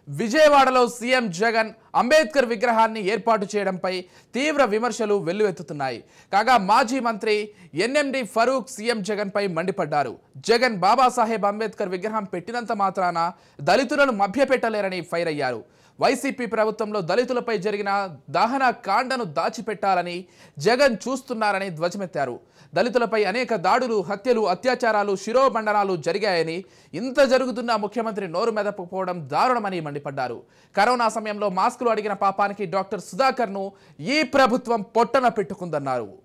విజయవాడలో సీఎం జగన్ అంబేద్కర్ విగ్రహాన్ని ఏర్పాటు చేయడంపై తీవ్ర విమర్శలు వెల్లువెత్తుతున్నాయి. కాగా మాజీ మంత్రి ఎన్ఎండి ఫరూక్ సీఎం జగన్ పై మండిపడ్డారు. జగన్ బాబాసాహెబ్ అంబేద్కర్ విగ్రహం పెట్టినంత మాత్రాన దళితులను మభ్యపెట్టలేరని ఫైర్ అయ్యారు. వైసీపీ ప్రభుత్వంలో దళితులపై జరిగిన దహన కాండను దాచిపెట్టాలని జగన్ చూస్తున్నారని ధ్వజమెత్తారు. దళితులపై అనేక దాడులు, హత్యలు, అత్యాచారాలు, శిరోమండనాలు జరిగాయని, ఇంత జరుగుతున్న ముఖ్యమంత్రి నోరు మెదపకపోవడం దారుణమని మండిపడ్డారు. కరోనా సమయంలో మాస్కులు అడిగిన పాపానికి డాక్టర్ సుధాకర్ను ఈ ప్రభుత్వం పొట్టన పెట్టుకుందన్నారు.